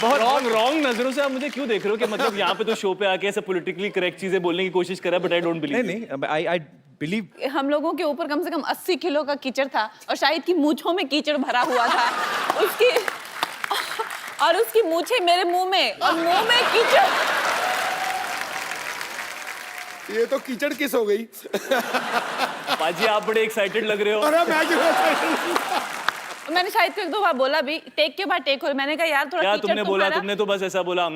बहुत रॉन्ग नजरों से आप मुझे क्यों देख रहे हो कि मतलब यहाँ पे तो शो पे आके ऐसे पॉलिटिकली करेक्ट चीजें बोलने की कोशिश कर रहा है, बट आई डोंट बिलीव। नहीं, आई बिलीव। हम लोगों के ऊपर कम से कम 80 किलो का कीचड़ था और शाहिद की मूंछों में कीचड़ भरा हुआ था। उसकी मूंछें मेरे मुंह में और मुंह में कीचड़। ये तो कीचड़ किस हो गई। पाजी आप बड़े एक्साइटेड लग रहे हो। अरे मैं क्यों मैंने शाहिद को एक दो बार बोला भी, टेक के बाद टेक हो। मैंने कहा यार थोड़ा क्या कीचड़ तुमने बोला? तुम्हारा। तुमने तो बस ऐसा बोला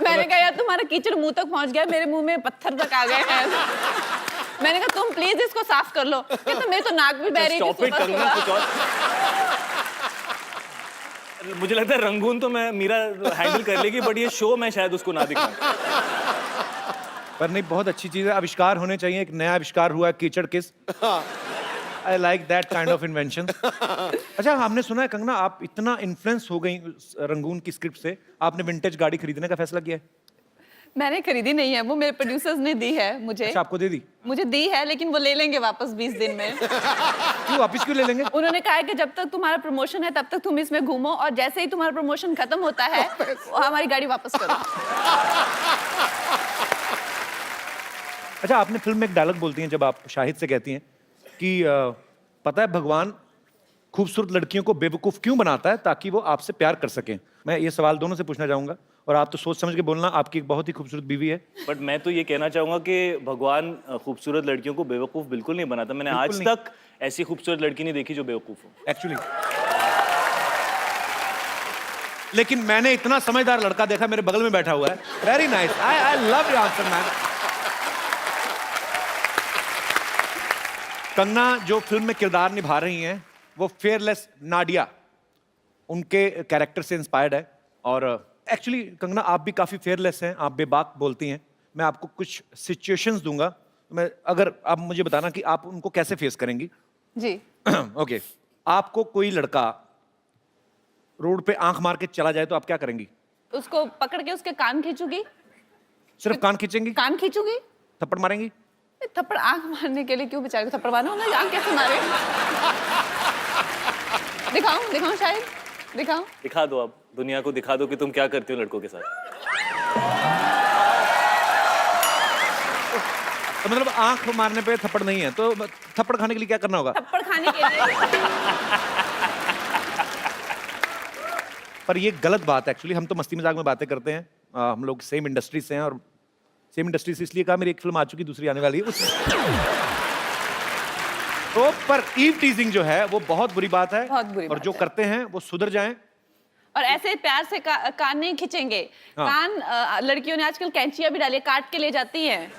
मैंने कहा यार तुम्हारा कीचड़ मुंह तक पहुंच गया, मेरे मुंह में पत्थर तक आ गए हैं। मैंने कहा तुम प्लीज इसको साफ कर लो। कहता मेरी तो नाक भी बह रही थी टॉपिक करना कुछ और। मुझे लगता है रंगून तो मैं मीरा हैंडल कर लेगी, बट ये शो मैं शायद उसको ना दिखाऊं। पर नहीं, बहुत अच्छी चीज है, आविष्कार होने चाहिए। एक नया आविष्कार हुआ है कीचड़ किस। I like that kind of invention. अच्छा, हमने सुना है कंगना आप इतना इन्फ्लुएंस हो गई रंगून की स्क्रिप्ट से, आपने विंटेज गाड़ी खरीदने का फैसला किया है। मैंने खरीदी नहीं है, वो मेरे प्रोड्यूसर्स ने दी है मुझे। अच्छा, आपको दे दी? मुझे दी है, लेकिन वो ले लेंगे वापस 20 दिन में। क्यों वापस क्यों ले लेंगे? उन्होंने कहा है कि जब तक तुम्हारा प्रमोशन है तब तक तुम इसमें घूमो, और जैसे ही तुम्हारा प्रमोशन खत्म होता है हमारी गाड़ी वापस करो। अच्छा, आपने फिल्म में एक डायलॉग बोलती हैं जब आप शाहिद से कहती हैं कि पता है भगवान खूबसूरत लड़कियों को बेवकूफ क्यों बनाता है, ताकि वो आपसे प्यार कर सकें। मैं ये सवाल दोनों से पूछना चाहूंगा, और आप तो सोच समझ के बोलना, आपकी एक बहुत ही खूबसूरत बीवी है। बट मैं तो ये कहना चाहूंगा कि भगवान खूबसूरत लड़कियों को बेवकूफ बिल्कुल नहीं बनाता। मैंने आज तक ऐसी खूबसूरत लड़की नहीं देखी जो बेवकूफ हो एक्चुअली। लेकिन मैंने इतना समझदार लड़का देखा, मेरे बगल में बैठा हुआ है। Very nice, I love your answer man. Kangana जो फिल्म में किरदार निभा रही हैं वो फेयरलेस नाडिया, उनके कैरेक्टर से इंस्पायर्ड है। और एक्चुअली कंगना आप भी काफी फेयरलेस हैं, आप बेबाक बोलती हैं। मैं आपको कुछ सिचुएशंस दूंगा, मैं अगर आप मुझे बताना कि आप उनको कैसे फेस करेंगी। जी। ओके, आपको कोई लड़का रोड पे आंख मार के चला जाए तो आप क्या करेंगी? उसको पकड़ के उसके कान खींचूंगी। सिर्फ कान खींचेंगी? कान खींचूंगी। थप्पड़ मारेंगी? थप्पड़ आंख मारने के लिए क्यों बेचारे को थप्पड़ मारना होगा? आंख कैसे मारे? दिखाऊं शायद, दिखाऊं? दिखा दो, आप दुनिया को दिखा दो कि तुम क्या करती हो लड़कों के साथ। तो मतलब आंख मारने पे थप्पड़ नहीं है, तो थप्पड़ खाने के लिए क्या करना होगा? थप्पड़ खाने के लिए। पर ये गलत बात है एक्चुअली। हम तो मस्ती मजाक में बातें करते हैं, हम लोग सेम इंडस्ट्री से हैं, और सेम इंडस्ट्री से इसलिए कहा, मेरी एक फिल्म आ चुकी, दूसरी आने वाली है तो पर ईव टीजिंग जो है वो बहुत बुरी बात है, बहुत बुरी और बात जो है। करते हैं वो सुधर जाएं। और ऐसे प्यार से कान नहीं खींचेंगे। हाँ। कान लड़कियों ने आजकल कैंचियां भी डाली, काट के ले जाती हैं।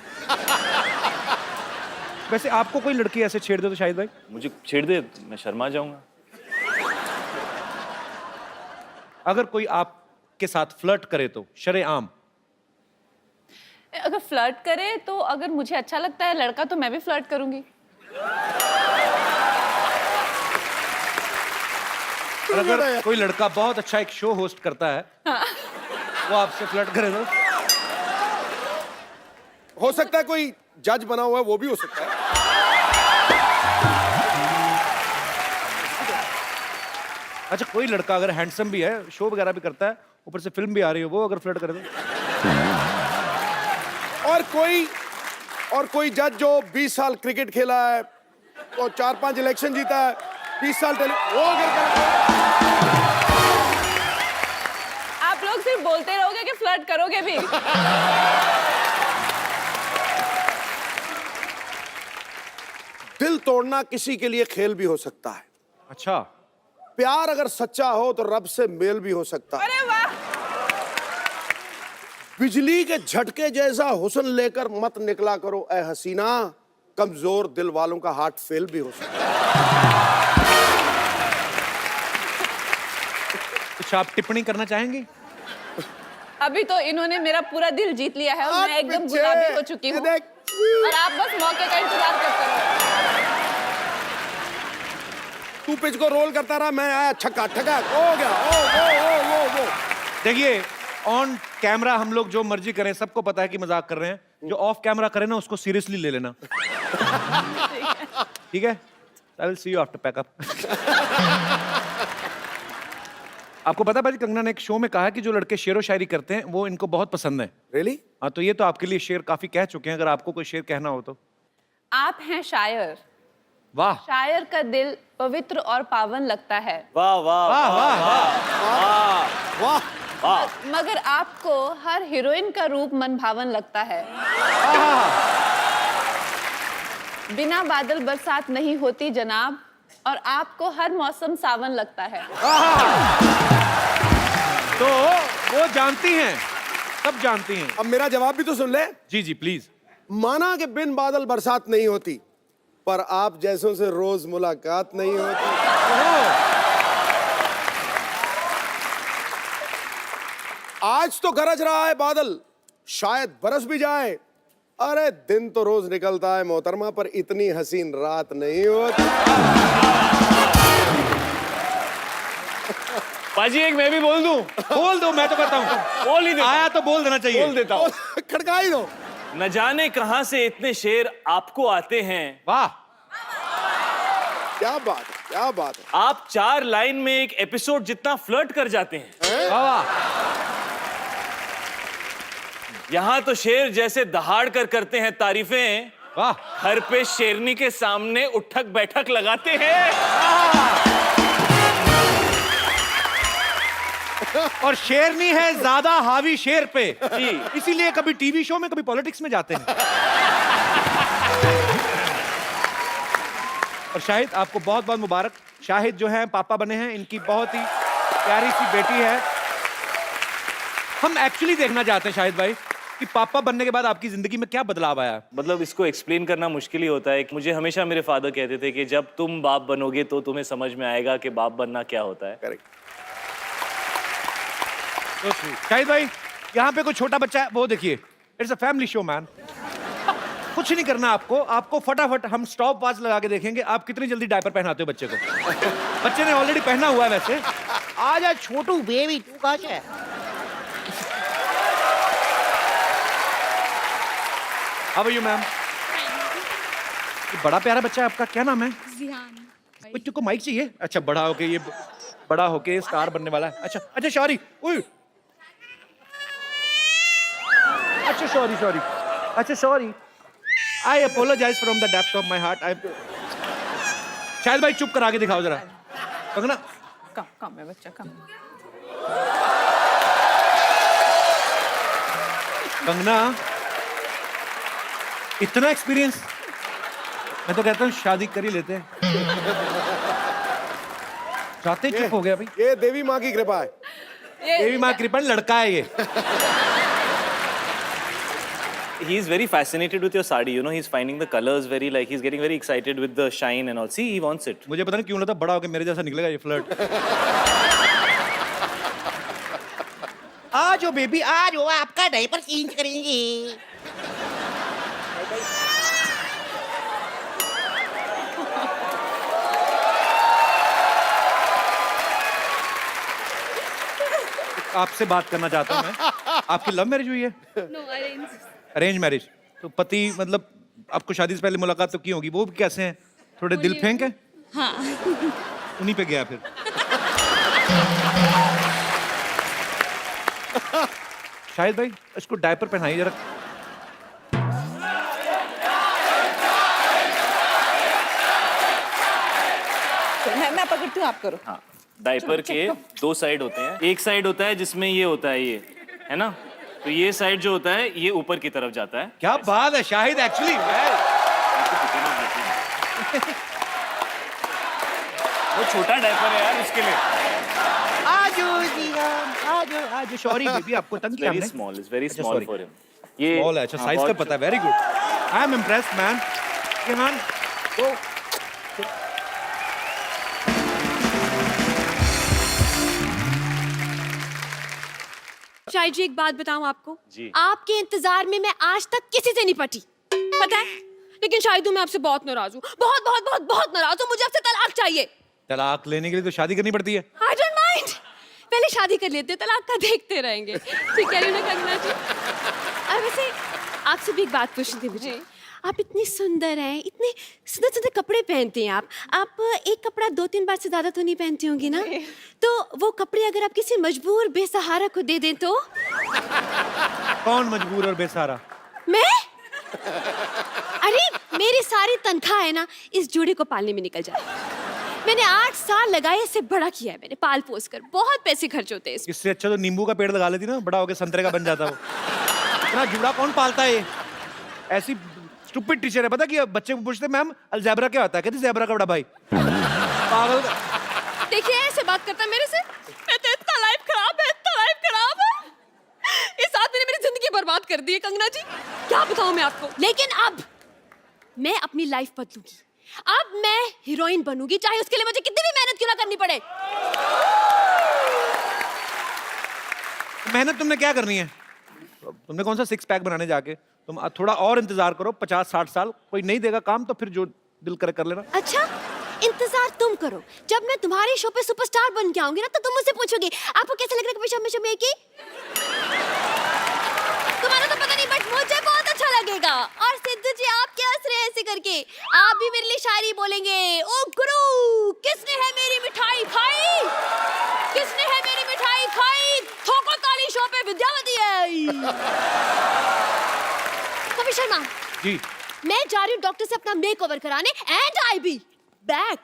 वैसे आपको कोई लड़की ऐसे छेड़ दे तो शाहिद भाई? मुझे छेड़ दे मैं शर्मा जाऊंगा। अगर कोई आपके साथ फ्लर्ट करे तो शरेआम? अगर फ्लर्ट करे तो, अगर मुझे अच्छा लगता है लड़का तो मैं भी फ्लर्ट करूंगी। और अगर कोई लड़का बहुत अच्छा एक शो होस्ट करता है, हाँ। वो आपसे फ्लर्ट करे तो? हो सकता है कोई जज बना हुआ है, वो भी हो सकता है। अच्छा, कोई लड़का अगर हैंडसम भी है, शो वगैरह भी करता है, ऊपर से फिल्म भी आ रही है, वो अगर फ्लर्ट करे तो? और कोई जज जो 20 साल क्रिकेट खेला है और 4-5 इलेक्शन जीता है, 20 साल वो अगर आप लोग सिर्फ बोलते रहोगे कि फ्लर्ट करोगे भी? दिल तोड़ना किसी के लिए खेल भी हो सकता है। अच्छा। प्यार अगर सच्चा हो तो रब से मेल भी हो सकता है। अरे वाह। बिजली के झटके जैसा हुस्न लेकर मत निकला करो ए हसीना, कमजोर दिल वालों का हार्ट फेल भी हो सकता है। कुछ आप टिप्पणी करना चाहेंगी? अभी तो इन्होंने मेरा पूरा दिल जीत लिया है और मैं एकदम गुलाबी हो चुकी हूँ, और आप बस मौके का इंतजार करते रहो। तू पिच को रोल करता रहा, मैं आया छक्का ठका हो गया। ओ। देखिए, ऑन कैमरा हम लोग जो मर्जी करें, सबको पता है कि मजाक कर रहे हैं। जो ऑफ कैमरा करे ना, उसको सीरियसली ले लेना। ठीक है? I will see you after pack up. आपको पता है भाई, कंगना ने एक शो में कहा कि जो लड़के शेरो शायरी करते हैं वो इनको बहुत पसंद है। रियली? हाँ, तो ये तो आपके लिए शेर काफी कह चुके हैं, अगर आपको कोई शेर कहना हो तो। आप हैं शायर, वाह शायर का दिल पवित्र और पावन लगता है, वाह वाह वाह वाह वाह वाह वाह। मगर आपको हर हीरोइन का रूप मन भावन लगता है। बिना बादल बरसात नहीं होती जनाब, और आपको हर मौसम सावन लगता है। तो वो जानती हैं, सब जानती हैं। अब मेरा जवाब भी तो सुन ले। जी जी प्लीज। माना कि बिन बादल बरसात नहीं होती, पर आप जैसों से रोज मुलाकात नहीं होती। आज तो गरज रहा है बादल, शायद बरस भी जाए। अरे दिन तो रोज निकलता है मोहतरमा, पर इतनी हसीन रात नहीं होती। पाजी एक मैं भी बोल दूं? बोल दो, मैं तो कहता हूँ बोल ही देता आया तो बोल देना चाहिए। बोल देता हूँ। खड़का ही दो। न जाने कहां से इतने शेर आपको आते हैं। वाह क्या बात है, क्या बात है। आप 4 लाइन में एक एपिसोड जितना फ्लर्ट कर जाते हैं। वाह वाह। यहाँ तो शेर जैसे दहाड़ कर करते हैं तारीफें, वाह। हर पे शेरनी के सामने उठक बैठक लगाते हैं। और शेरनी है ज्यादा हावी शेर पे, जी। इसीलिए कभी टीवी शो में कभी पॉलिटिक्स में जाते हैं। और शाहिद आपको बहुत बहुत मुबारक। शाहिद जो है पापा बने हैं, इनकी बहुत ही प्यारी सी बेटी है। हम एक्चुअली देखना चाहते हैं शाहिद भाई कि पापा बनने के बाद आपकी जिंदगी में क्या बदलाव आया। मतलब इसको एक्सप्लेन करना मुश्किल ही होता है। मुझे हमेशा मेरे फादर कहते थे कि जब तुम बाप बनोगे तो तुम्हें समझ में आएगा कि बाप बनना क्या होता है। करेक्ट। शाहिद भाई यहाँ पे कोई छोटा बच्चा है, वो देखिए, it's a family show man. कुछ नहीं करना आपको, आपको फटाफट हम स्टॉप वॉच लगा के देखेंगे आप कितनी जल्दी डायपर पहनाते हो बच्चे को। बच्चे ने ऑलरेडी पहना हुआ है वैसे। आजा छोटू बेबी, तू कहाँ से है? How are you ma'am? बड़ा प्यारा बच्चा है आपका, क्या नाम है? जिहान। बच्चों को माइक चाहिए? अच्छा, बड़ा होके ये बड़ा होके स्टार बनने वाला है। अच्छा अच्छा सॉरी, अच्छा सॉरी, अच्छा sorry, I apologise from the depth of my heart. I Shahid भाई चुप कर आगे दिखाओ जरा। कंगना कम है बच्चा, कम। कंगना इतना एक्सपीरियंस, मैं तो कहता हूँ शादी कर ही लेते हैं। चाहते चुप हो गया भाई। ये देवी माँ की कृपा है। देवी माँ कृपा, लड़का है ये। He is very fascinated with your sari. You know, he's finding the colors very like he's getting very excited with the shine and all. See, he wants it. मुझे पता नहीं क्यों लगता बड़ा होकर मेरे जैसा निकलेगा ये फ्लर्ट। आ जाओ बेबी, आ जाओ, आपका डायपर चेंज करेंगे। आपसे बात करना चाहता हूँ मैं। आपकी लव मैरिज हुई है? Know arrange. Arrange marriage? तो पति मतलब आपको शादी से पहले मुलाकात तो की होगी, वो कैसे हैं? थोड़े दिल फेंक है? हाँ। उन्हीं पे गया फिर। शाहिद भाई इसको डायपर पहनाइए जरा। मैं पकड़ती हूँ, आप करो। हाँ, डायपर के 2 साइड होते हैं। एक साइड होता है जिसमें ये होता है, ये है ना, तो ये साइड जो होता है ये ऊपर की तरफ जाता है। क्या बात है शाहिद, एक्चुअली वो छोटा डायपर है यार, उसके लिए। आ जाओ जिहान, आ जाओ। आज सॉरी बेबी, आपको तंग किया वेरी हमने। स्मॉल, इज वेरी अच्छा, स्मॉल sorry. For him. ये बॉल है, अच्छा हाँ, साइज का बहुत पता है, very good. I am impressed man. ईमान तो शायद जी एक बात बताऊं आपको, जी। आपके इंतजार में मैं आज तक किसी से नहीं पटी, पता है? लेकिन शायद मैं आपसे बहुत नाराज हूँ, बहुत बहुत बहुत बहुत नाराज हूँ। मुझे आपसे तलाक चाहिए। तलाक लेने के लिए तो शादी करनी पड़ती है। आई डोंट माइंड, पहले शादी कर लेते, तलाक का देखते रहेंगे। ठीक कह रही हूँ ना कंगना जी? और वैसे आपसे भी एक बात पूछनी थी मुझे। आप इतनी सुंदर हैं, इतने सुंदर सुंदर कपड़े पहनते हैं आप एक कपड़ा 2-3 बार से ज्यादा तो नहीं पहनती होंगी ना? तो वो कपड़े अगर आप किसी मजबूर बेसहारा को दे दें तो? कौन मजबूर और बेसहारा? मैं? अरे मेरी सारी तनख्वाह है ना इस जोड़ी को पालने में निकल जाए। मैंने 8 साल लगाए, इसे बड़ा किया है मैंने पाल पोस कर, बहुत पैसे खर्च होते हैं इसमें। इससे अच्छा तो नींबू का पेड़ लगा लेती ना, बड़ा होके संतरे का बन जाता वो। इतना जुड़ा कौन पालता है ये? ऐसी स्टूपिड टीचर है, पता कि बच्चे को पूछते मैम अलजेब्रा क्या होता है, कहती ज़ेब्रा का बड़ा भाई। पागल। देखिए ऐसे बात करता है मेरे से। मैं तो इतना लाइफ खराब है, इतना लाइफ खराब है। इस आदमी ने मेरी जिंदगी बर्बाद कर दी है कंगना जी, क्या बताऊं मैं आपको। लेकिन अब मैं अपनी लाइफ बदलूंगी, अब मैं हीरोइन बनूंगी, चाहे उसके लिए मुझे कितनी भी मेहनत क्यों ना करनी पड़े। मेहनत तुमने क्या करनी है? तुमने कौन सा 6 पैक बनाने जाके? तुम थोड़ा और इंतजार करो, 50-60 साल कोई नहीं देगा काम तो फिर जो दिल करे कर लेना। अच्छा इंतजार तुम करो, जब मैं तुम्हारे शो पे सुपरस्टार बन के आऊंगी ना तो तुम मुझसे पूछोगे आपको कैसा लग रहा है कभी में की? तुम्हारा तो पता नहीं बट मुझे बहुत अच्छा लगेगा। और सिद्धू जी आप क्या हंस रहे हैं ऐसे करके? आप भी मेरे लिए शायरी बोलेंगे। ओ गुरु किसने है मेरी मिठाई खाई, किसने है मेरी मिठाई खाई, ठोको ताली शो पे विद्यावती आई। कवि शर्मा जी मैं जा रही हूँ डॉक्टर से अपना मेकओवर कराने एंड आई बी बैक।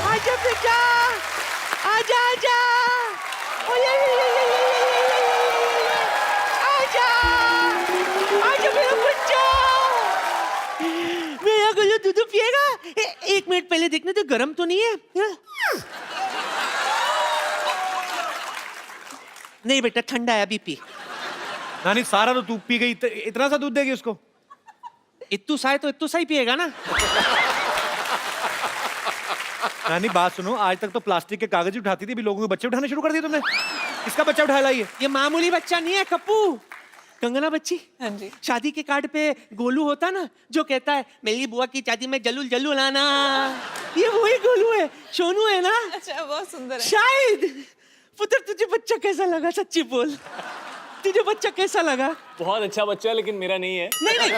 आजा बेटा, आजा आजा, आजा आजा मेरा बच्चा, मेरा गुल्लू दूध पिएगा? एक मिनट पहले देखने तो गर्म तो नहीं है? नहीं बेटा ठंडा है, अभी पी। नानी सारा तो तू पी गई, इतना सा दूध देगी उसको? इत्तू सा है तो इत्तू सा ही पिएगा ना। नानी बात सुनो, आज तक तो प्लास्टिक के कागज उठाती थी, अभी लोगों के बच्चे उठाने शुरू कर दिए तुमने। किसका बच्चा उठा लाई है? ये मामूली बच्चा नहीं है कप्पू, कंगना बच्ची। हाँ जी। शादी के कार्ड पे गोलू होता ना जो कहता है मेरी बुआ की शादी में जल्लू जल्लू लाना, ये वही गोलू है, सोनू है ना। अच्छा बहुत सुंदर है। शायद पुत्र तुझे बच्चा कैसा लगा, सच्ची बोल, तुझे बच्चा कैसा लगा? बहुत अच्छा बच्चा है लेकिन मेरा नहीं है। नहीं नहीं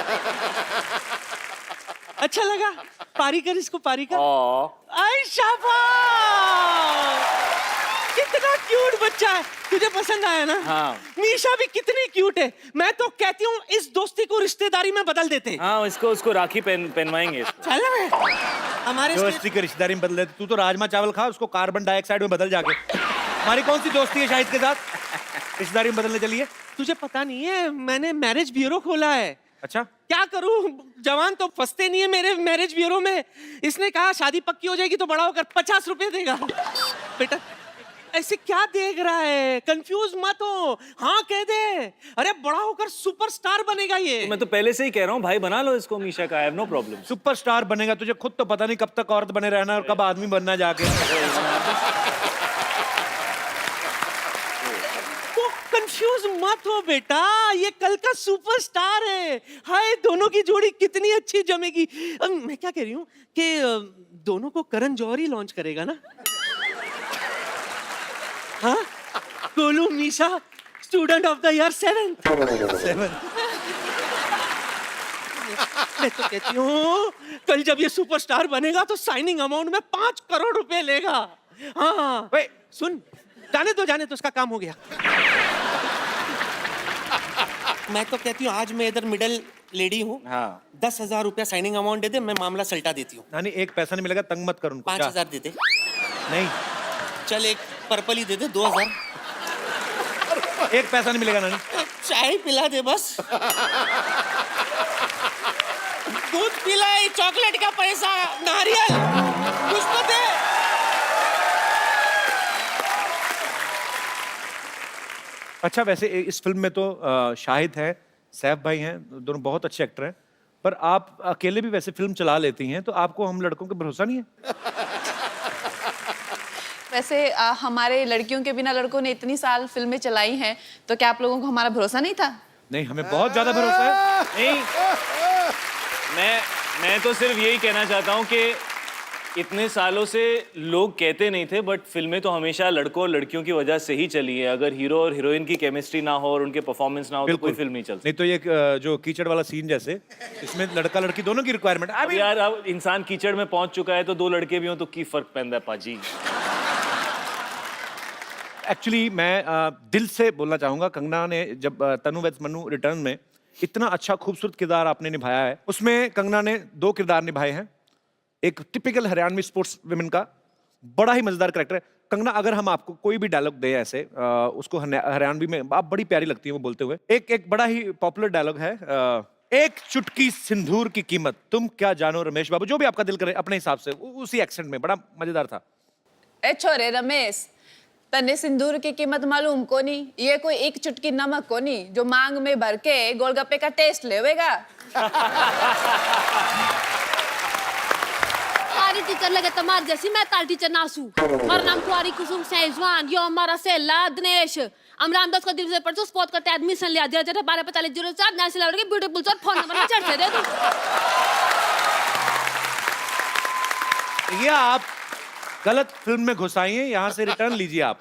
अच्छा लगा, पारी कर इसको, पारी कर। आई शाबाश, कितना क्यूट बच्चा है, तुझे पसंद आया ना? हाँ। मीशा भी कितनी क्यूट है, मैं तो कहती हूँ इस दोस्ती को रिश्तेदारी में बदल देते हैं। हाँ उसको राखी पहनवाएंगे इसको। चल में हमारे दोस्ती की रिश्तेदारी में बदल देती, तू तो राजमा चावल खा, उसको कार्बन डाइऑक्साइड में बदल जाके। हमारी कौन सी दोस्ती है शाहिद के साथ, रिश्तेदारी में बदलने चली है? तुझे पता नहीं है मैंने मैरिज ब्यूरो खोला है। अच्छा क्या करूं, जवान तो फंसते नहीं है मेरे मैरिज ब्यूरो में। इसने कहा शादी पक्की हो जाएगी तो बड़ा होकर 50 रुपए देगा। बेटा ऐसे क्या देख रहा है, कंफ्यूज मत हो, हाँ कह दे। अरे बड़ा होकर सुपरस्टार बनेगा ये। मैं तो पहले से ही कह रहा हूँ भाई बना लो इसको मीशा का, I have no problem. Superstar बनेगा, तुझे खुद तो पता नहीं कब तक औरत बने रहना और कब आदमी बनना जाके। कंफ्यूज मत हो बेटा, ये कल का सुपरस्टार है। हाय दोनों की जोड़ी कितनी अच्छी जमेगी। मैं क्या कह रही हूँ कि दोनों को करण जौहर ही लॉन्च करेगा ना। हाँ Golu Misha student of the year 7th। मैं तो कहती हूँ कल जब ये सुपरस्टार बनेगा तो साइनिंग अमाउंट में 5 करोड़ रुपए लेगा। हाँ सुन, जाने तो उसका काम हो गया। मैं तो कहती हूँ आज मैं इधर मिडिल लेडी हूँ। हाँ 10,000 रुपया साइनिंग अमाउंट दे दे, मैं मामला सल्टा देती हूँ। नानी एक पैसा नहीं मिलेगा, तंग मत कर उनको। 5,000 दे दे। नहीं चल एक पर्पल ही दे दे, 2,000। एक पैसा नहीं मिलेगा नानी। चाय पिला दे बस। दूध पिलाई, चॉकलेट का पैसा, नारियल कुछ तो दे। अच्छा वैसे इस फिल्म में तो शाहिद है, सैफ भाई हैं, दोनों बहुत अच्छे एक्टर हैं, पर आप अकेले भी वैसे फिल्म चला लेती हैं, तो आपको हम लड़कों पे भरोसा नहीं है? वैसे हमारे लड़कियों के बिना लड़कों ने इतनी साल फिल्में चलाई हैं, तो क्या आप लोगों को हमारा भरोसा नहीं था? नहीं, हमें बहुत ज्यादा भरोसा है। नहीं, मैं तो सिर्फ यही कहना चाहता हूँ कि इतने सालों से लोग कहते नहीं थे, बट फिल्में तो हमेशा लड़कों और लड़कियों की वजह से ही चली है। अगर हीरो और हीरोइन की केमिस्ट्री ना हो और उनके परफॉर्मेंस ना हो तो कोई फिल्म नहीं चलती। नहीं तो ये जो कीचड़ वाला सीन जैसे, इसमें लड़का लड़की दोनों की रिक्वायरमेंट। अब यार अब इंसान कीचड़ में पहुंच चुका है तो दो लड़के भी हों तो की फर्क पैंदा है पाजी। एक्चुअली मैं दिल से बोलना चाहूंगा, कंगना ने जब तनु वेड्स मन्नू रिटर्न में इतना अच्छा खूबसूरत किरदार आपने निभाया है, उसमें कंगना ने 2 किरदार निभाए हैं। एक टिपिकल हरियाणवी स्पोर्ट्स विमेन का बड़ा ही मजेदार कैरेक्टर है। कंगना, अगर हम आपको कोई भी डायलॉग दे ऐसे, उसको हरियाणवी में आप बड़ी प्यारी लगती है वो बोलते हुए। एक बड़ा ही पॉपुलर डायलॉग है, एक चुटकी सिंदूर की कीमत तुम क्या जानो रमेश बाबू, जो भी आपका दिल करे अपने हिसाब से, उसी एक्सेंट में, बड़ा मजेदार था। ए छोरे रमेश, तने सिंदूर की कीमत मालूम कोनी? ये कोई एक चुटकी नमक कोनी जो मांग में भर के गोलगप्पे का टेस्ट लेवेगा। तुम्हारी टीचर लगे तुम्हारी जैसी, मैं ताल टीचर नासू। मेरा नाम कुआरी कुसुम सेजवान, यो हमारा सेला दिनेश। हम रामदास का दिल से परसों स्पॉट करते एडमिशन लिया 124504 नेशनल लेवल के ब्यूटीफुल सर फोन नंबर में चढ़ दे तू। ये आप गलत फिल्म में घुसाइए, यहाँ से रिटर्न लीजिए आप।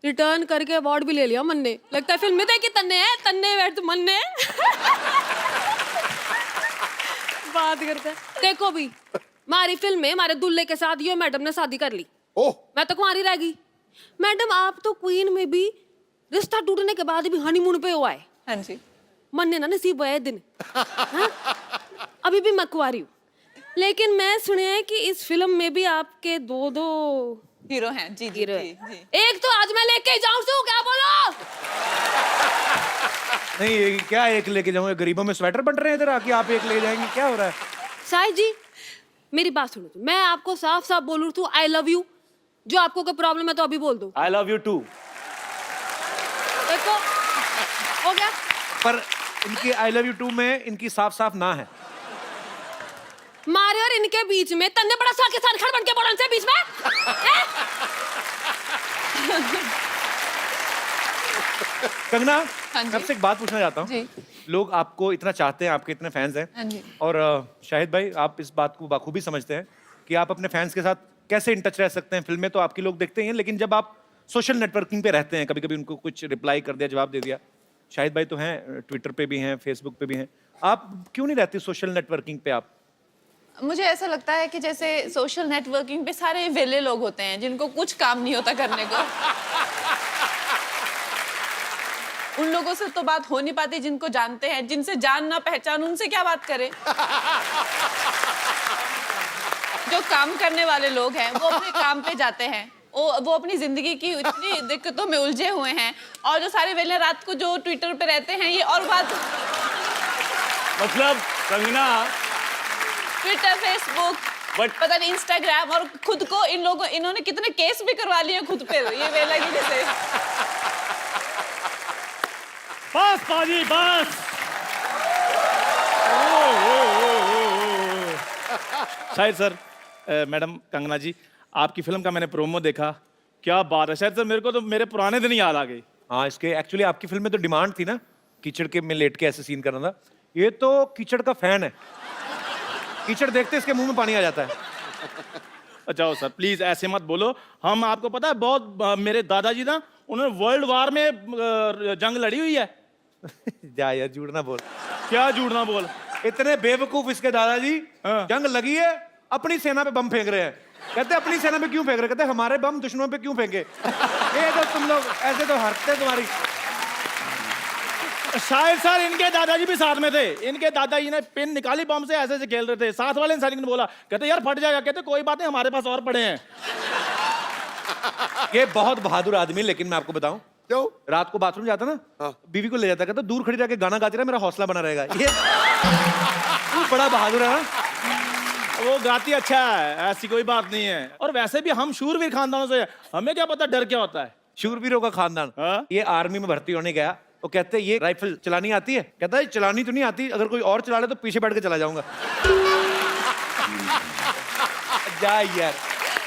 रिटर्न करके अवार्ड भी ले लिया मन ने। लगता है फिल्म में देखी तन्ने है, तन्ने बैठ मन ने। बात करते हैं। देखो भी, हमारी फिल्म में हमारे दुल्हे के साथ यो मैडम ने शादी कर ली। ओह, मैं तो कुंवारी रह गई। मैडम आप तो क्वीन में भी रिश्ता टूटने के बाद भी हनीमून पे हुआ है। हाँ जी। मन ने ना नसीब हुआ है दिन। हाँ? अभी भी मैं कुंवारी हूँ, लेकिन मैं सुने हैं कि इस फिल्म में भी आपके 2 हीरो हैं। जी जी हीरो जी, हैं। जी। एक तो आज मैं लेके जाऊं सू, क्या बोलो? नहीं, ये क्या एक लेके जाऊंगा? गरीबों में स्वेटर बन रहे हैं इधर आके, आप एक ले जाएंगे? क्या हो रहा है? साहिब जी मेरी बात सुनो, मैं आपको साफ साफ बोलूं तो आई लव यू। जो आपको कोई प्रॉब्लम है तो अभी बोल दो। I love you too. देखो हो गया। पर इनकी आई लव यू टू में इनकी साफ साफ ना है। मारे और इनके बीच में तन्ने बड़ा सा के साथ खड़ बन के बोलन से बीच में हैं? कंगना, हाँ जी। मैं आपसे एक बात पूछना चाहता हूँ। जी। लोग आपको इतना चाहते हैं, आपके इतने फैंस हैं, हाँ जी। और शाहिद भाई आप इस बात को बखूबी समझते हैं कि आप अपने फैंस के साथ कैसे इन टच रह सकते हैं। फिल्में तो आपकी लोग देखते ही हैं, लेकिन जब आप सोशल नेटवर्किंग पे रहते हैं, कभी कभी उनको कुछ रिप्लाई कर दिया, जवाब दे दिया। शाहिद भाई तो हैं, ट्विटर पे भी हैं, फेसबुक पे भी हैं, आप क्यों नहीं रहती सोशल नेटवर्किंग पे? आप मुझे ऐसा लगता है कि जैसे सोशल नेटवर्किंग पे सारे वेले लोग होते हैं जिनको कुछ काम नहीं होता करने को। उन लोगों से तो बात हो नहीं पाती जिनको जानते हैं, जिनसे जान ना पहचान उनसे क्या बात करें। जो काम करने वाले लोग हैं वो अपने काम पे जाते हैं, वो अपनी जिंदगी की इतनी दिक्कतों में उलझे हुए हैं, और जो सारे वेले रात को जो ट्विटर पे रहते हैं, ये और बात। मतलब कंगना, ट्विटर, फेसबुक, पता नहीं इंस्टाग्राम, और खुद को इन्होंने कितने केस भी करवा लिए खुद पे ये वेला की वजह से। बस पाजी बस। शायद सर, मैडम कंगना जी, आपकी फिल्म का मैंने प्रोमो देखा, क्या बात है। शायद सर मेरे को तो मेरे पुराने दिन याद आ गए। हाँ, इसके एक्चुअली आपकी फिल्म में तो डिमांड थी ना, कीचड़ के में लेट के ऐसे सीन करना था। ये तो कीचड़ का फैन है, कीचड़ देखते इसके मुंह में पानी आ जाता है। अच्छा सर प्लीज ऐसे मत बोलो। हम आपको पता है बहुत मेरे दादाजी ना, उन्होंने वर्ल्ड वार में जंग लड़ी हुई है। जा यार, झूठ ना बोल। क्या झूठ ना बोल। इतने बेवकूफ इसके दादाजी, हाँ। जंग लगी है, अपनी सेना पे बम फेंक रहे हैं। कहते अपनी सेना पे क्यों फेंक रहे? कहते हमारे बम दुश्मनों पे क्यों फेंके? ये तो तुम लोग ऐसे तो हरते तुम्हारी। शायद सर इनके दादाजी भी साथ में थे। इनके दादाजी ने पिन निकाली बम से, ऐसे ऐसे खेल रहे थे। साथ वाले सैनिक ने बोला, कहते यार फट जाएगा। कहते कोई बात नहीं, हमारे पास और पड़े हैं। ये बहुत बहादुर आदमी, लेकिन मैं आपको बताऊं, क्यों? रात को बाथरूम जाता ना, हाँ। बीवी को ले जाता, कहता दूर खड़ी जाके गाना गाती रहा, मेरा हौसला बना रहेगा। ये बड़ा बहादुर है ना। वो गाती अच्छा है, ऐसी कोई बात नहीं है। और वैसे भी हम शूरवीर खानदानों से, हमें क्या पता डर क्या होता है। शूरवीरों का खानदान। हाँ? ये आर्मी में भर्ती होने गया, वो कहते ये राइफल चलानी आती है? कहता है चलानी तो नहीं आती, अगर कोई और चला ले तो पीछे बैठ के चला जाऊंगा। जा यार।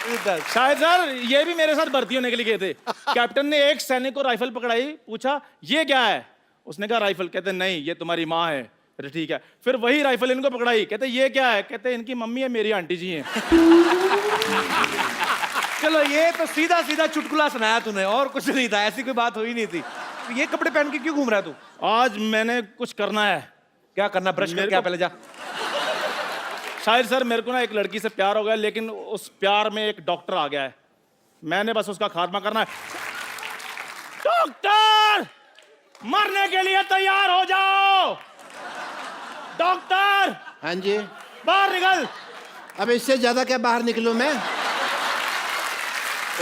शायद सर ये भी मेरे साथ भर्ती होने के लिए गए थे। कैप्टन ने एक सैनिक को राइफल पकड़ाई, पूछा ये क्या है? उसने कहा राइफल। कहते नहीं, ये तुम्हारी माँ है, कहते ठीक है। फिर वही राइफल इनको पकड़ाई, कहते ये क्या है? कहते इनकी मम्मी है, मेरी आंटी जी हैं। चलो ये तो सीधा सीधा चुटकुला सुनाया तूने, और कुछ नहीं था, ऐसी कोई बात हुई नहीं थी। तो ये कपड़े पहन के क्यों घूम रहा है तू? आज मैंने कुछ करना है। क्या करना? ब्रश कर क्या पहले जा। शायद सर मेरे को ना एक लड़की से प्यार हो गया, लेकिन उस प्यार में एक डॉक्टर आ गया है, मैंने बस उसका खात्मा करना है। डॉक्टर, मरने के लिए तैयार हो जाओ। डॉक्टर, हाँ जी। बाहर निकल। अब इससे ज्यादा क्या बाहर निकलूं मैं?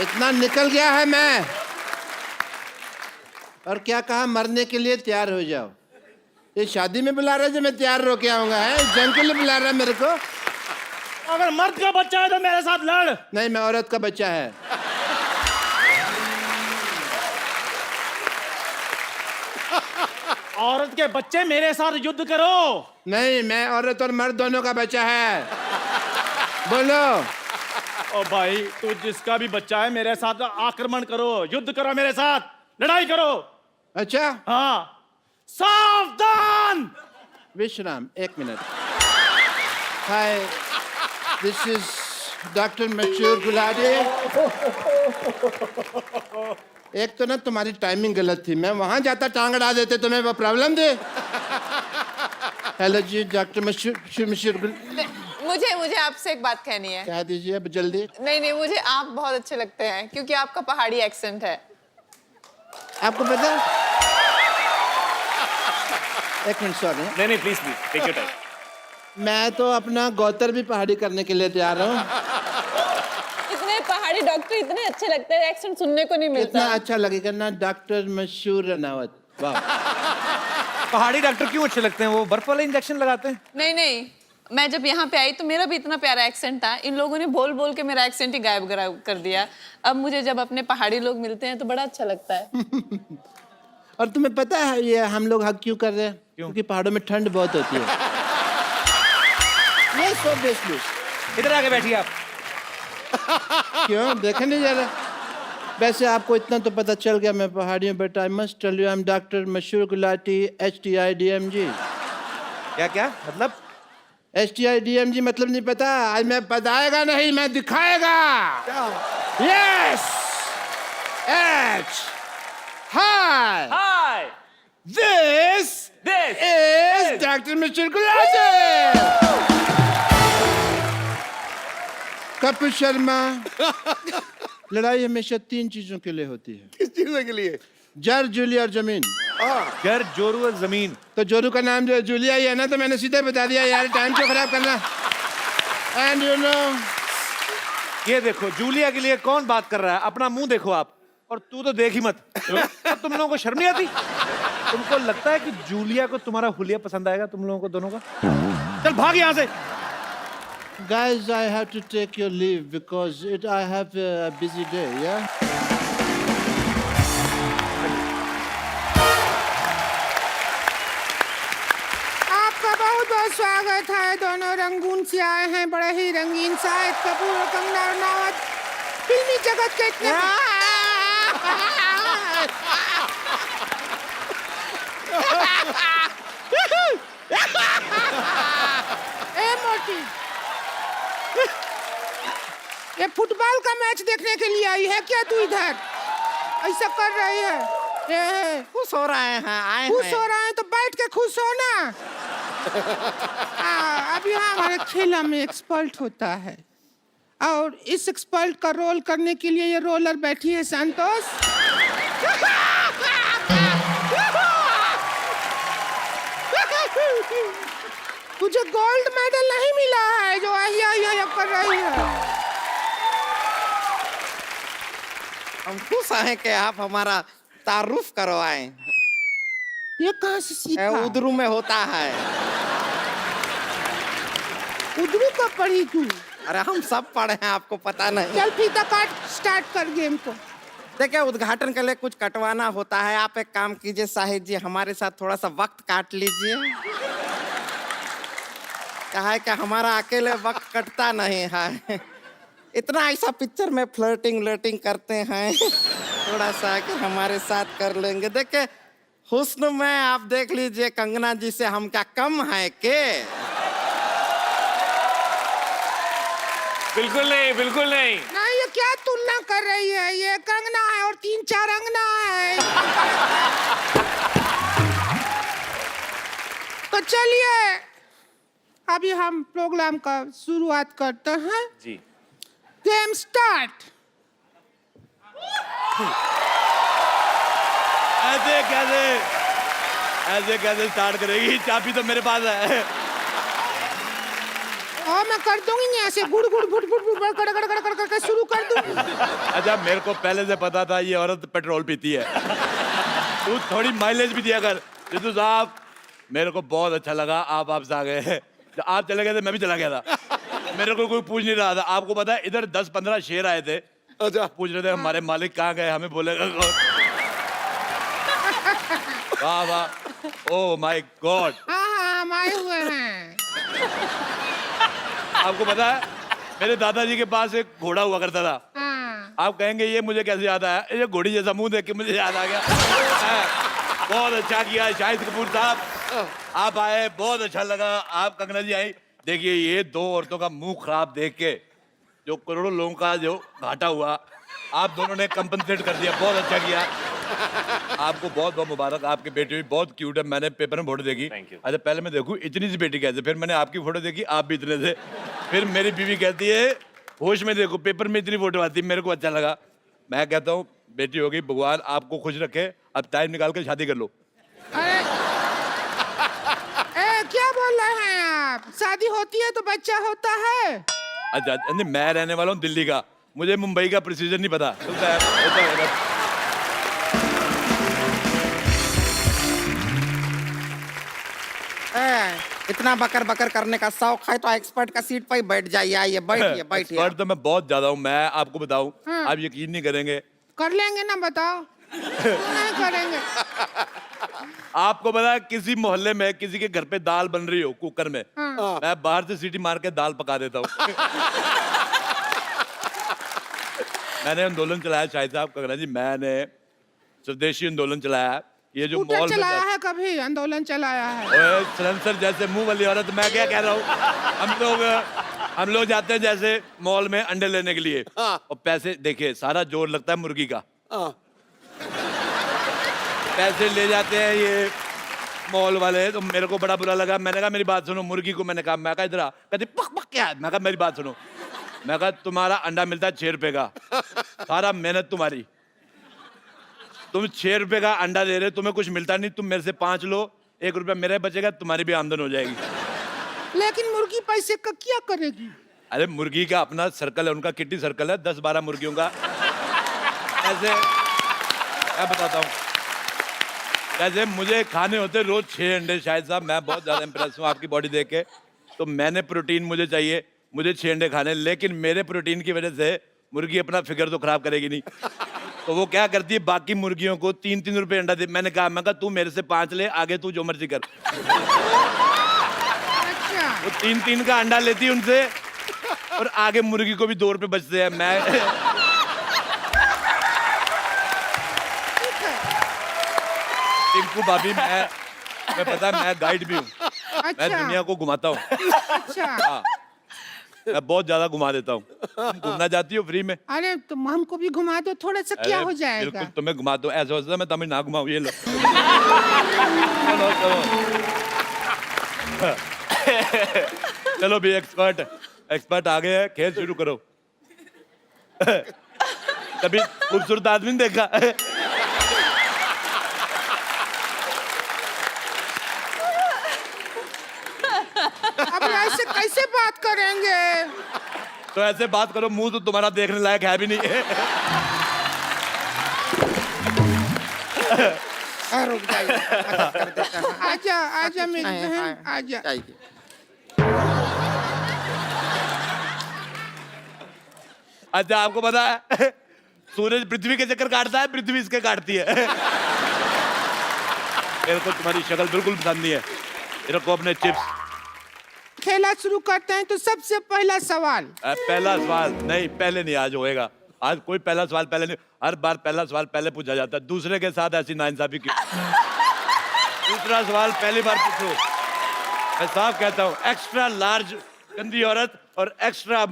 इतना निकल गया है मैं। और क्या कहा? मरने के लिए तैयार हो जाओ। ये शादी में बुला रहा है जो मैं तैयार होके आऊंगा? है जंग के लिए बुला रहा है मेरे को? अगर मर्द का बच्चा है तो मेरे साथ लड़। नहीं, मैं औरत का बच्चा है। औरत के बच्चे मेरे साथ युद्ध करो। नहीं, मैं औरत और मर्द दोनों का बच्चा है। बोलो। ओ भाई, तू जिसका भी बच्चा है मेरे साथ आक्रमण करो, युद्ध करो मेरे साथ, लड़ाई करो। अच्छा, हाँ, सावधान। विश्राम, 1 minute. Hi, this is doctor मशहूर गुलाटी। एक तो ना तुम्हारी टाइमिंग गलत थी, मैं वहां जाता टांग अड़ा देते, तुम्हें वो प्रॉब्लम दे। हेलो जी, डॉक्टर मशहूर। मुझे आपसे एक बात कहनी है। कह दीजिए अब जल्दी। नहीं, मुझे आप बहुत अच्छे लगते हैं क्योंकि आपका पहाड़ी एक्सेंट है। आपको पता? 1 मिनट, सॉरी। नहीं प्लीज टेक योर टाइम। मैं तो अपना गौतर भी पहाड़ी करने के लिए तैयार हूँ। इतने पहाड़ी डॉक्टर इतने अच्छे लगते हैं, एक्सेंट सुनने को नहीं मिलता। इतना अच्छा लगेगा ना, डॉक्टर मशहूर रनावत। वाह। पहाड़ी डॉक्टर क्यों अच्छे लगते हैं? वो बर्फ वाले इंजेक्शन लगाते हैं? नहीं, मैं जब यहाँ पे आई तो मेरा भी इतना प्यारा एक्सेंट था, इन लोगों ने बोल बोल के मेरा एक्सेंट ही गायब कर दिया। अब मुझे जब अपने पहाड़ी लोग मिलते हैं तो बड़ा अच्छा लगता है। और तुम्हें पता है ये हम लोग हक क्यों कर रहे हैं? क्योंकि पहाड़ों में ठंड बहुत होती है। Yes, obviously. इधर आके बैठिए आप। क्यों देखे नहीं जा रहा? वैसे आपको इतना तो पता चल गया मैं पहाड़ी हूँ, but I must tell you I am doctor मशहूर गुलाटी HTIDMG। क्या मतलब? HTIDMG मतलब नहीं पता? आज मैं बताएगा नहीं, मैं दिखाएगा। Yes, H, hi, this is doctor मशहूर गुलाटी। कपिल शर्मा। लड़ाई हमेशा 3 चीजों के लिए होती है। किस चीज के लिए? जर, जूली और जमीन। जर, जोरू और जमीन। तो जोरू का नाम जो है जूलिया ही है ना, तो मैंने सीधे बता दिया यार, टाइम क्यों खराब करना। एंड यू नो, ये देखो जूलिया के लिए कौन बात कर रहा है? अपना मुंह देखो आप, और तू तो देख ही मत। अब तुम लोगों को शर्म नहीं आती? तुमको लगता है कि जूलिया को तुम्हारा हुलिया पसंद आएगा? तुम लोगों को दोनों का? चल भाग यहाँ से। guys, I have to take your leave because I have a busy day, yeah? आपका बहुत बहुत स्वागत है। दोनों रंगून से आए हैं, बड़े ही रंगीन। शाहिद कपूर और कंगना रनावत फिल्मी जगत के इतने ए मोटी, ये फुटबॉल का मैच देखने के लिए आई है क्या तू इधर? ऐसा कर रही है? खुश हो रहे हैं, आए खुश हैं। हो रहे हैं तो बैठ के खुश हो ना। अब यहाँ हमारे खेला में एक्सपर्ट होता है, और इस एक्सपर्ट का रोल करने के लिए ये रोलर बैठी है संतोष। तुझे गोल्ड मेडल नहीं मिला है जो आहिया कर रही है। हम खुश हैं कि आप हमारा तारुफ करवाएं। ये कहाँ से सीखा? उधरू में होता है। उधरू का पढ़ी तू? अरे हम सब पढ़े हैं, आपको पता नहीं। चल फीता काट, स्टार्ट कर गेम को। देखिए, उद्घाटन के लिए कुछ कटवाना होता है। आप एक काम कीजिए शाहिद जी, हमारे साथ थोड़ा सा वक्त काट लीजिए। कहा है कि हमारा अकेले वक्त कटता नहीं है। इतना ऐसा पिक्चर में फ्लर्टिंग करते हैं, थोड़ा सा कि हमारे साथ कर लेंगे। देखिए, हुस्न में आप देख लीजिए कंगना जी से हम क्या कम है के? बिल्कुल नहीं, बिल्कुल नहीं। नहीं, ये क्या तुलना कर रही है? ये कंगना है और 3-4 अंगना है। तो चलिए अभी हम प्रोग्राम का शुरुआत करते हैं। जी। Game start. ऐसे कैसे स्टार्ट करेगी? चाबी तो मेरे पास है। और मैं कर दूंगी ऐसे गुड़ गुड़ फुट फुट फुट कड़ कड़ कड़ कड़ करके शुरू कर दूंगी। अच्छा, मेरे को पहले से पता था ये औरत पेट्रोल पीती है। तू थोड़ी माइलेज भी दिया कर। सिद्धू साहब, मेरे को बहुत अच्छा लगा आप वापस आ गए। जब आप चले गए थे मैं भी चला गया था। मेरे को कोई पूछ नहीं रहा था। आपको पता है इधर 10-15 शेर आए थे। अच्छा, पूछ रहे थे हमारे मालिक कहाँ गए, हमें बोलेगा कौन? वाह वाह, ओह माय गॉड। हाँ हम आए हुए हैं। आपको पता है मेरे दादाजी के पास एक घोड़ा हुआ करता था। हाँ। आप कहेंगे ये मुझे कैसे याद आया? ये घोड़ी जैसा मुंह देख के मुझे याद आ गया। बहुत अच्छा किया शाहिद कपूर साहब, आप आए, बहुत अच्छा लगा। आप कंगना जी आई। देखिए ये दो औरतों का मुंह खराब देख के जो करोड़ों लोगों का जो घाटा हुआ, आप दोनों ने कंपनसेट कर दिया। बहुत अच्छा किया। आपको बहुत बहुत मुबारक। आपकी बेटी भी बहुत क्यूट है। मैंने पेपर में फोटो देखी। Thank you. अच्छा, पहले मैं देखूं इतनी सी बेटी कैसे, फिर मैंने आपकी फोटो देखी, आप भी इतने थे। फिर मेरी बीवी कहती है होश में देखो, पेपर में इतनी फोटो आती है। मेरे को अच्छा लगा। मैं कहता हूँ बेटी होगी, भगवान आपको खुश रखे। अब टाइम निकाल के शादी कर लो। अरे क्या बोल रहे हैं आप? शादी होती है तो बच्चा होता है। अच्छा नहीं, मैं रहने वाला हूँ दिल्ली का, मुझे मुंबई का प्रोसीजर नहीं पता। होता है। इतना बकर बकर करने का शौक है तो एक्सपर्ट का सीट पर ही बैठ जाइए। आइए बैठिए बैठिए। एक्सपर्ट तो मैं बहुत ज्यादा हूँ। मैं आपको बताऊँ, आप यकीन नहीं करेंगे। कर लेंगे ना, बताओ। क्यों नहीं करेंगे? आपको पता है किसी मोहल्ले में किसी के घर पे दाल बन रही हो कुकर में, मैं बाहर से सीटी मार के दाल पका देता हूँ। मैंने आंदोलन चलाया शाहिद साहब, कंगना जी, मैंने स्वदेशी आंदोलन चलाया। ये जो स्कूटर मॉल चलाया है, कभी आंदोलन चलाया है? ओए सलेंसर जैसे मुंह वाली औरत, मैं क्या कह रहा हूँ। हम लोग जाते हैं जैसे मॉल में अंडे लेने के लिए, और पैसे देखिए सारा जोर लगता है मुर्गी का। पैसे ले जाते हैं ये मॉल वाले, तो मेरे को बड़ा बुरा लगा। मैंने कहा मेरी बात सुनो, मुर्गी को मैंने कहा, मैं कहा इधर आ। कहती पक पक क्या है? मैं कहा मेरी बात सुनो। मैं कहा तुम्हारा अंडा मिलता है 6 रुपए का, सारा मेहनत तुम्हारी, तुम 6 रुपए का अंडा दे रहे, तुम्हें कुछ मिलता नहीं। तुम मेरे से 5 लो, 1 रुपया मेरे बचेगा, तुम्हारी भी आमदन हो जाएगी। लेकिन मुर्गी पैसे का क्या करेगी? अरे मुर्गी का अपना सर्कल है, उनका किट्टी सर्कल है, 10-12 मुर्गियों का। ऐसे मैं बताता हूँ, जैसे मुझे खाने होते रोज 6 अंडे। शायद साहब मैं बहुत ज्यादा इंप्रेस हूँ आपकी बॉडी देख के, तो मैंने प्रोटीन मुझे चाहिए, मुझे 6 अंडे खाने, लेकिन मेरे प्रोटीन की वजह से मुर्गी अपना फिगर तो खराब करेगी नहीं। तो वो क्या करती है, बाकी मुर्गियों को 3-3 रुपए अंडा दे। मैं कहा तू मेरे से 5 ले, आगे तू जो मर्जी कर। अच्छा। वो 3-3 का अंडा लेती है उनसे, और आगे मुर्गी को भी 2 रुपए बचते हैं। मैं टिंकू भाभी, मैं पता है मैं गाइड भी हूँ। मैं अच्छा। दुनिया को घुमाता हूँ। अच्छा। हाँ, मैं बहुत ज्यादा घुमा देता हूँ। तुम घूमना चाहती हो फ्री में? अरे तुम हमको भी घुमा दो, थोड़ा सा क्या अरे, हो जाएगा? बिल्कुल तुम्हें घुमा दो। ऐसा होता है मैं तुम्हें ना घुमाऊँ, ये लो। चलो चलो भी एक्सपर्ट आ गए हैं, खेल शुरू करो। कभी खूबसूरत आदमी नहीं देखा? अब ऐसे कैसे बात करेंगे? तो ऐसे बात करो, मुंह तो तुम्हारा देखने लायक है भी नहीं है। रुक जाइए, मदद कर देते हैं। आजा आजा मेरी बहन, आजा। जाइए। अच्छा आपको पता है सूरज पृथ्वी के चक्कर काटता है, पृथ्वी इसके काटती है। मेरे को तुम्हारी शक्ल बिल्कुल पसंद नहीं है। मेरे को अपने चिप्स। खेला शुरू करते हैं, तो सबसे पहला सवाल। पहला सवाल नहीं, पहले नहीं, आज होएगा। आज कोई पहला सवाल पहले नहीं, हर बार पहला सवाल पहले पूछा जाता है। दूसरे के साथ ऐसी नाइंसाफी क्यों? दूसरा सवाल पहली बार पूछो। मैं साफ कहता हूँ, एक्स्ट्रा लार्ज गंदी औरत और एक्स्ट्रा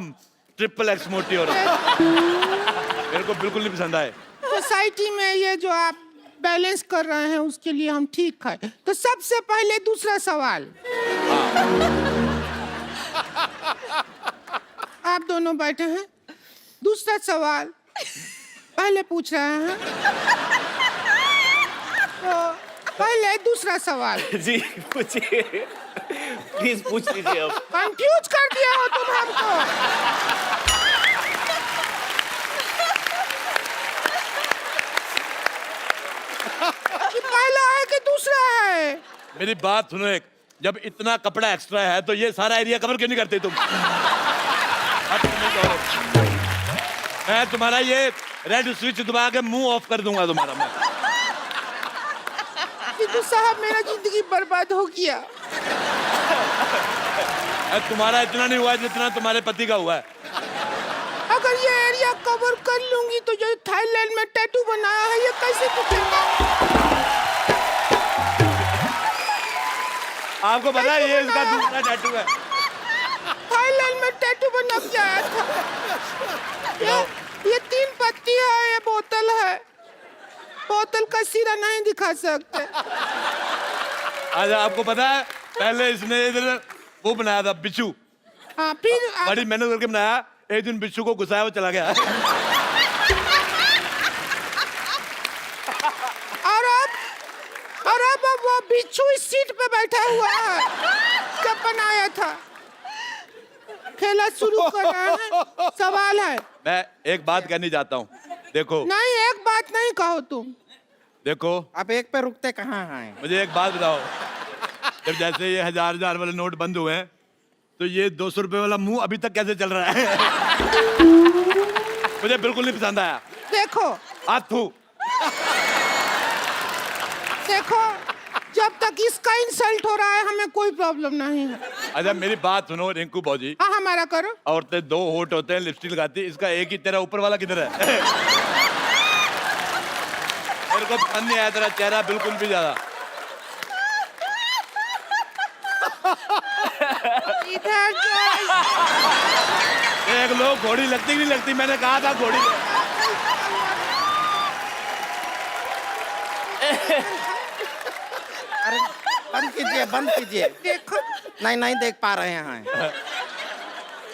ट्रिपल एक्स मोटी औरत मेरे को बिल्कुल नहीं पसंद आए। सोसाइटी में ये जो आप बैलेंस कर रहे हैं उसके लिए हम ठीक है। तो सबसे पहले दूसरा सवाल, आप दोनों बैठे हैं, दूसरा सवाल पहले पूछ रहे हैं, तो पहले दूसरा सवाल। जी पूछिए, प्लीज पूछ लीजिए अब। कंफ्यूज कर दिया हो तुम हमको। कि पहला है कि दूसरा है? मेरी बात सुनो एक, जब इतना कपड़ा एक्स्ट्रा है तो ये सारा एरिया कवर क्यों नहीं करते तुम? मैं तुम्हारा ये रेड स्विच दबा के मुंह ऑफ कर दूंगा तुम्हारा मैं। सिद्धू साहब मेरा जिंदगी बर्बाद हो गया। तुम्हारा इतना नहीं हुआ जितना तुम्हारे पति का हुआ है। अगर ये एरिया कवर कर लूंगी तो जो थाईलैंड में टैटू बनाया है ये कैसे दिखेगा? आपको पता है ये इसका दूसरा टैटू है। थाईलैंड में टैटू बना के आया था। ये 3 पत्ती है, ये बोतल है। बोतल का सिरा नहीं दिखा सकते। अच्छा आपको पता है पहले इसने इधर वो बनाया था बिच्छू। हाँ फिर बड़ी मेहनत करके बनाया, एक दिन बिच्छू को घुसाया वो चला गया। और अब वो बिच्छू इस सीट पे बैठा हुआ है जब बनाया था। खेला शुरू कर रहे हैं, सवाल है। मैं एक बात कहनी चाहता हूँ, देखो। नहीं एक बात नहीं कहो तुम। देखो आप एक पे रुकते कहाँ हैं? मुझे एक बात बताओ, जब जैसे ये 1000 वाले नोट बंद हुए हैं तो ये 200 रुपए वाला मुंह अभी तक कैसे चल रहा है? मुझे बिल्कुल नहीं पसंद आया। देखो हाथू देखो, जब तक इसका इंसल्ट हो रहा है हमें कोई प्रॉब्लम नहीं है। अच्छा मेरी बात सुनो रिंकू भौजी। हाँ हमारा करो। औरतें 2 होठ होते हैं, लिपस्टिक लगाती है, इसका एक ही तेरा ऊपर वाला किधर है? मेरे को पसंद नहीं आया तेरा चेहरा बिल्कुल भी ज्यादा। इधर एक लोग घोड़ी लगती कि नहीं लगती, मैंने कहा था घोड़ी है। अरे बंद कीजिए, बंद कीजिए। देखो नहीं देख पा रहे हैं।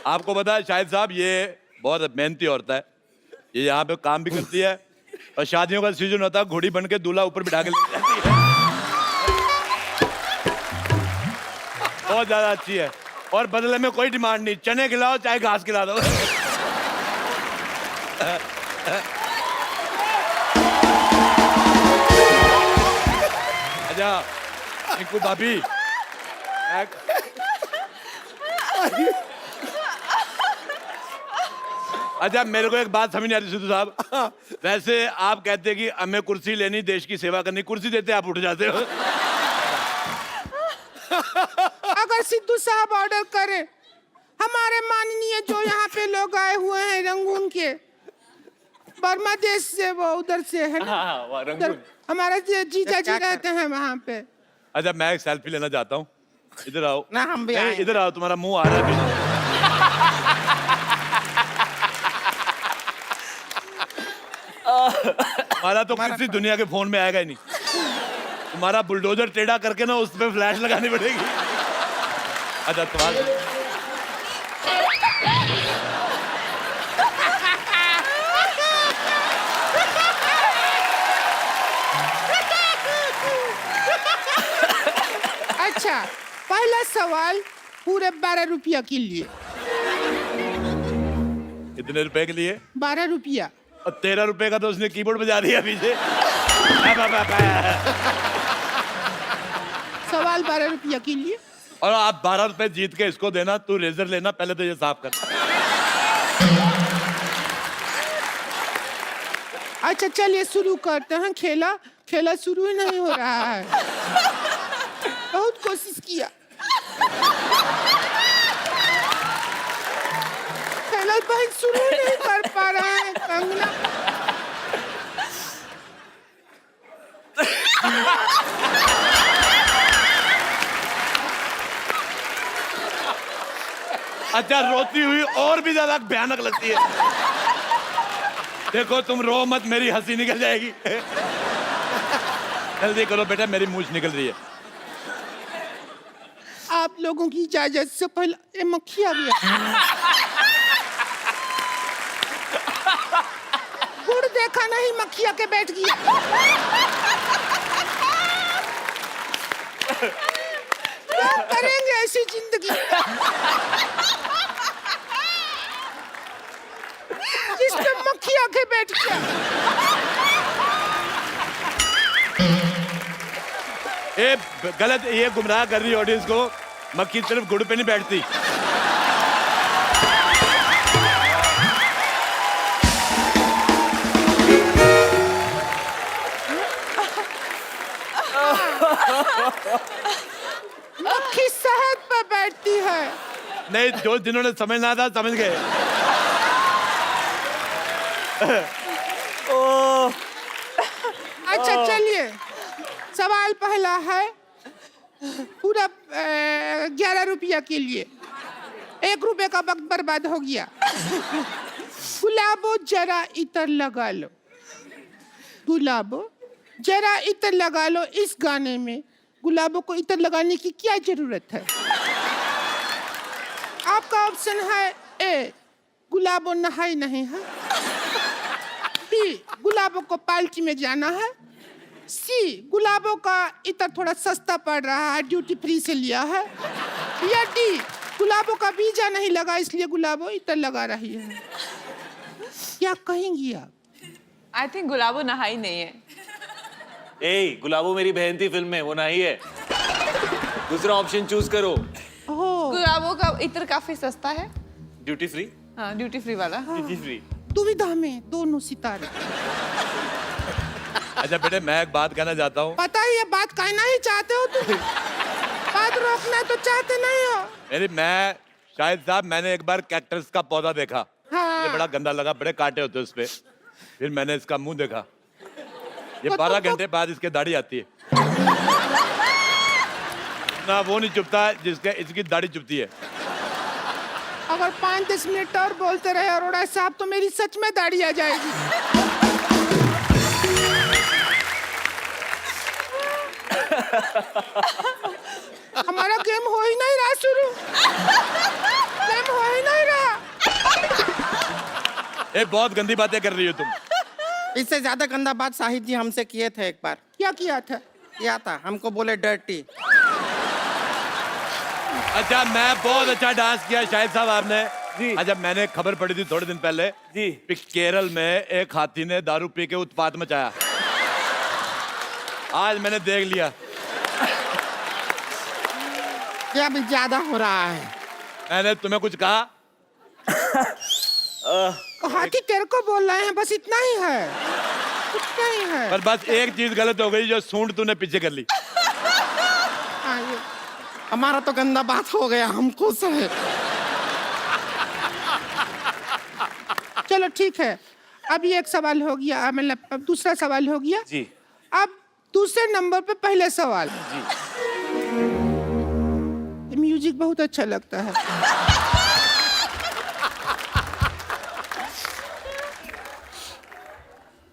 आपको पता है शाहिद साहब ये बहुत मेहनती औरत है, ये यहाँ पे काम भी करती है और शादियों का सीजन होता है घोड़ी बन के दूल्हा ऊपर बिठा के ले जाती है। बहुत ज्यादा अच्छी है और बदले में कोई डिमांड नहीं, चने खिलाओ चाहे घास खिला दो। अच्छा रिंकू भाभी, अच्छा मेरे को एक बात समझ नहीं आती सिद्धू साहब, वैसे आप कहते हैं कि हमें कुर्सी लेनी, देश की सेवा करनी, कुर्सी देते आप उठ जाते हो। अगर सिद्धू साहब ऑर्डर करे, हमारे माननीय जो यहाँ पे लोग आए हुए हैं रंगून के, बर्मा देश से, वो उधर से है ना, हाँ, वहाँ रंगून। उधर हमारा जीजा जी रहते हैं वहाँ पे। अच्छा मैं एक सेल्फी लेना चाहता हूँ, इधर आओ। ना हम भी नहीं, आएंगे। इधर आओ, तुम्हारा मुंह आ रहा है। हमारा तो किसी दुनिया के फोन में आएगा ही नहीं, तुम्हारा बुलडोजर टेढ़ा करके ना उस पे फ्लैश लगानी पड़ेगी। अच्छा तुम्हारा अच्छा पहला सवाल पूरे 12 रुपया के लिए। कितने रुपए के लिए? 12 रुपया। और 13 रुपए का तो उसने कीबोर्ड बजा दिया पीछे। सवाल 12 रुपया के लिए। और आप 12 रुपए जीत के इसको देना, तू रेजर लेना, पहले तो ये साफ कर। अच्छा चलिए शुरू करते हैं। खेला शुरू ही नहीं हो रहा है। बहुत कोशिश किया, खेला भाई शुरू ही नहीं कर पा रहा है। कंगना अच्छा, रोती हुई और भी ज्यादा भयानक लगती है। देखो तुम रो मत, मेरी हंसी निकल जाएगी। जल्दी करो बेटा, मेरी मूंछ निकल रही है। आप लोगों की इजाजत से पहले ये मक्खी आ गया। गुड़ देखा नहीं, मक्खी आके बैठ गया। क्या करेंगे ऐसी जिंदगी जिसमें मक्खी आके बैठ गया। ये गलत, ये गुमराह कर रही है ऑडियंस को। मक्खी सिर्फ गुड़ पे नहीं बैठती। मक्खी शहद पे बैठती है। नहीं, जो जिन्होंने समझना था समझ गए। अच्छा चलिए, सवाल पहला है पूरा 11 रुपया के लिए। 1 रुपए का वक्त बर्बाद हो गया। गुलाबो जरा इतर लगा लो, गुलाबो जरा इतर लगा लो। इस गाने में गुलाबो को इतर लगाने की क्या जरूरत है? आपका ऑप्शन है ए, गुलाबो नहाई नहीं है। बी, गुलाबो को पार्टी में जाना है। सी, गुलाबों का इतर थोड़ा सस्ता पड़ रहा है, ड्यूटी फ्री से लिया है। या डी, गुलाबों का वीजा नहीं लगा इसलिए गुलाबो इतर लगा रही है। क्या कहेंगी आप? आई थिंक गुलाबो नहाई नहीं है। ए, गुलाबो मेरी बहन थी फिल्म में, वो नहीं है। दूसरा ऑप्शन चूज करो। ओह, गुलाबो का इत्र काफी सस्ता है। Duty free. हाँ, ड्यूटी फ्री वाला। Duty free. दुविधा में दोनों सितारे। अच्छा बेटे, मैं एक बात कहना चाहता हूँ। पता है ये बात कहना ही चाहते हो तुम। बात रोकना तो चाहते नहीं हो। मैं शाहिद साहब, मैंने एक बार कैक्टस का पौधा देखा। हाँ। ये बड़ा गंदा लगा, बड़े कांटे होते उस पे। फिर मैंने इसका मुंह देखा। ये तो 12 तुमको- घंटे बाद इसके दाढ़ी आती है ना, वो नहीं चुभता जिसके इसकी दाढ़ी चुभती है। अगर 5-10 मिनट और बोलते रहे अरोड़ा साहब तो मेरी सच में दाढ़ी आ जाएगी। हमारा गेम हो ही नहीं रहा शुरू। गेम हो ही नहीं रहा। ये बहुत गंदी बातें कर रही हो तुम। इससे ज्यादा गंदा बात शाहिद जी हमसे किए थे एक बार। क्या किया था? किया था, हमको बोले डर्टी। अच्छा, मैं बहुत अच्छा डांस किया शाहिद साहब आपने। जी। अच्छा, मैंने खबर पड़ी थी थोड़े दिन पहले जी। कि केरल में एक हाथी ने दारू पी के उत्पात मचाया। आज मैंने देख लिया। ये अभी ज्यादा हो रहा है। मैंने तुम्हें कुछ कहा? हाथी तेरे को बोल रहे हैं, बस इतना ही है, कुछ नहीं है। पर बस एक चीज गलत हो गई, जो सूंड तूने पीछे कर ली। हाँ, ये हमारा तो गंदा बात हो गया, हम खुश हैं। चलो ठीक है, अभी एक सवाल हो गया, मतलब अब दूसरा सवाल हो गया। जी। अब दूसरे नंबर पे पहले सवाल। जी। म्यूजिक बहुत अच्छा लगता है।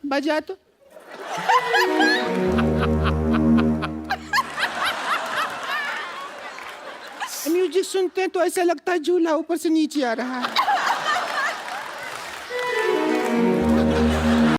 बजा तो। म्यूजिक सुनते हैं तो ऐसा लगता है झूला ऊपर से नीचे आ रहा है।